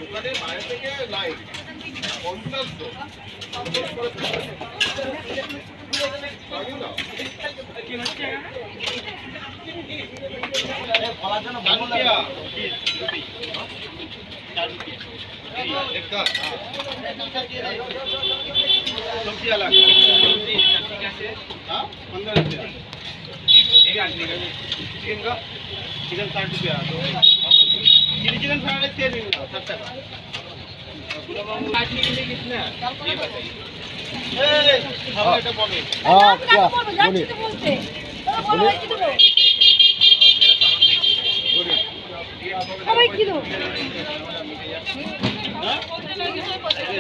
দোকানের বাইরে থেকে লাইট 50 তো सब्जी अलग ठीक है 15 रुपया चिकन का चिकन 60 रुपया चिली चिकन फ्राइड राइस 60 टका काटने के लिए कितना है ये बताइए हाँ क्या बोलिए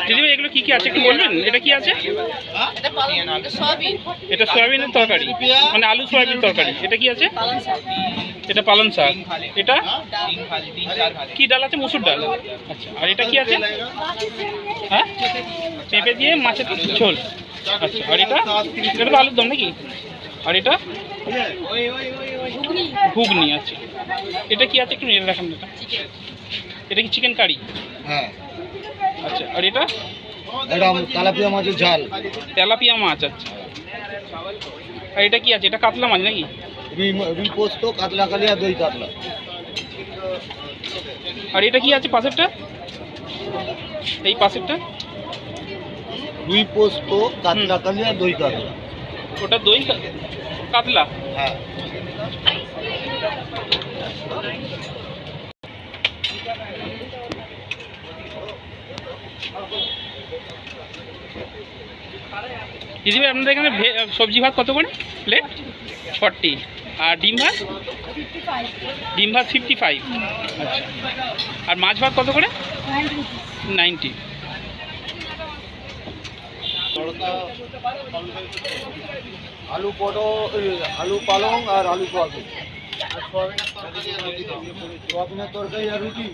দিদিভাই এগুলো কি কি আছে একটু বলবেন? এটা কি আছে? এটা সয়াবিনের তরকারি, মানে আলু সয়াবিন তরকারি। এটা কি আছে? এটা পালং শাক। এটা কি ডাল আছে? মসুর ডাল। আচ্ছা, আর এটা কি আছে? হ্যাঁ, পেঁপে দিয়ে মাছের ঝোল। আচ্ছা, আর এটা এটা তো আলুর দম নাকি? আর এটা ঘুগনি। আচ্ছা, এটা কি আছে একটু নিয়ে রাখেন। এটা কি চিকেন কারি? হ্যাঁ। আচ্ছা, আর এটা তেলাপিয়া মাছের ঝাল। তেলাপিয়া মাছ। আচ্ছা, আর এটা কি আছে? এটা কাতলা মাছ নাকি? রুই পোস্ত, কাতলা কালিয়া, দই কাতলা। আর এটা কি আছে পাশেরটা? এই পাশেরটা রুই পোস্ত, কাতলা কালিয়া, দই কাতলা। ওটা দই কাতলা। হ্যাঁ। দিদিভাই আপনাদের এখানে সবজি ভাত কত করে প্লেট? 40। আর ডিম ভাত? 55। আচ্ছা, আর মাছ ভাত কত করে? 90। আলু পটল, আলু পালং আর আলু সোয়াবিন। সোয়াবিনের তরকারি আর রুটি।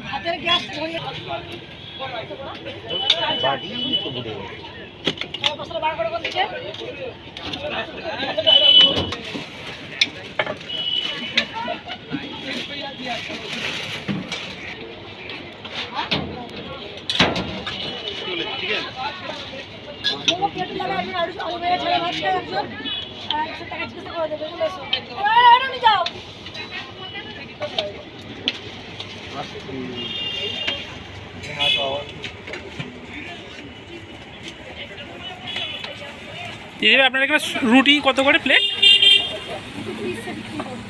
দিদিভাই আপনার এখানে রুটি কত করে প্লেট?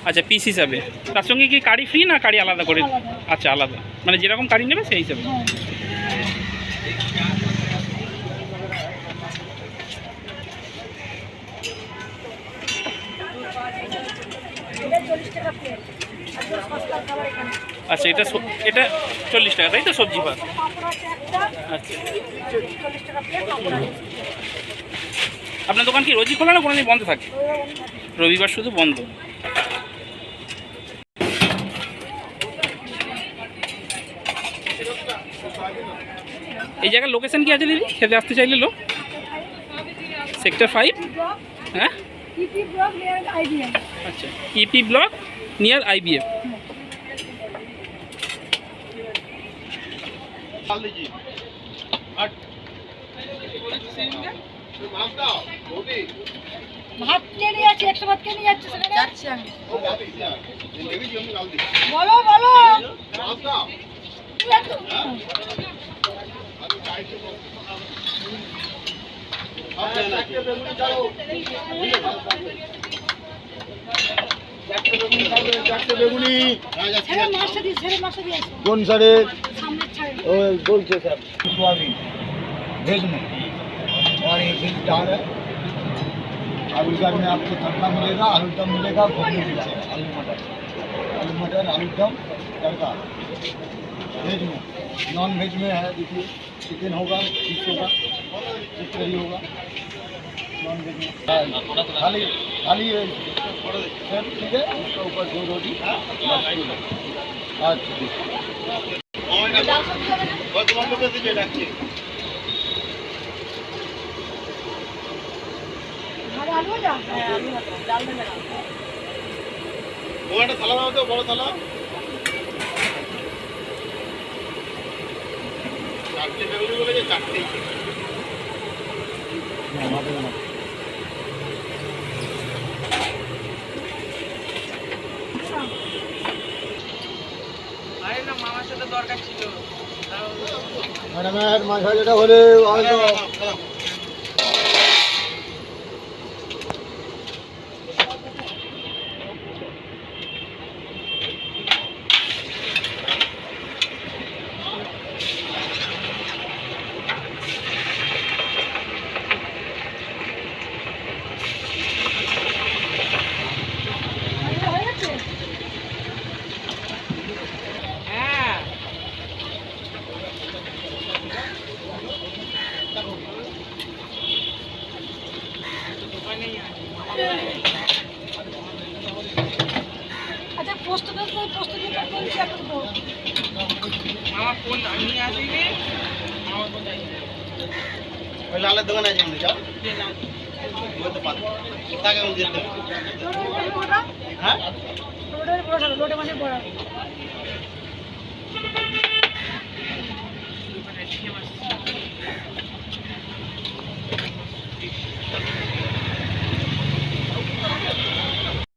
আচ্ছা, পিস হিসাবে। তার সঙ্গে কি কারি ফ্রি না কারি আলাদা করে? আচ্ছা, আলাদা, মানে যেরকম কারি নেবে সেই হিসাবে। আচ্ছা, এটা 40 টাকা তাই তো সবজি ভাত? আচ্ছা, আপনার দোকান কি রোজই খোলা না কোনো দিন বন্ধ থাকে? রবিবার শুধু বন্ধ। এই জায়গার লোকেশন কি আছে দিদি, খেতে আসতে চাইলে লোক? সেক্টর 5। হ্যাঁ, আচ্ছা, ইপি ব্লক নিয়ার IBF। ভাত কে নিয়ে যাচ্ছে? 100 ভাত কে নিয়ে যাচ্ছে? যাচ্ছি আমি। বলো বলো। कौन सारे बोलते सर स्वामी वेज में और ये वेज दाल है। आलू दाल में आपको तड़का मिलेगा, आलू दम मिलेगा, घुगनी मिलेगा, आलू मटर, आलू दम तड़का। वेज में, नॉन वेज में है देखिए चिकन होगा, फिश होगा, फिश करी होगा। नॉन वेज में खाली खाली सर ठीक है, उसके ऊपर 2 रोटी। अच्छा ठीक है। রাখবো যা? হ্যাঁ, আমি রাখবো। ডাল দেবে না। ও একটা থালা দাও তো, বড় থালা। চারটে বেগুনি বলে যে চারটেই। আরে না, মামার সাথে দরকার ছিল। ম্যাডামের মাথা যেটা হলে হয়তো হয়ে গেছে? হ্যাঁ, আচ্ছা, পোস্ত দিয়ে বলছি এখন তো। আমার ফোন নিয়ে আসিনি। আমার ফোন ওই লালের দোকানে আছে মনে যাও। ওই তো পাত। তাকে আমি যেতে হবে। লোডের মানে বড়া? হ্যাঁ? লোডের বড়া, লোডে মানে বড়া।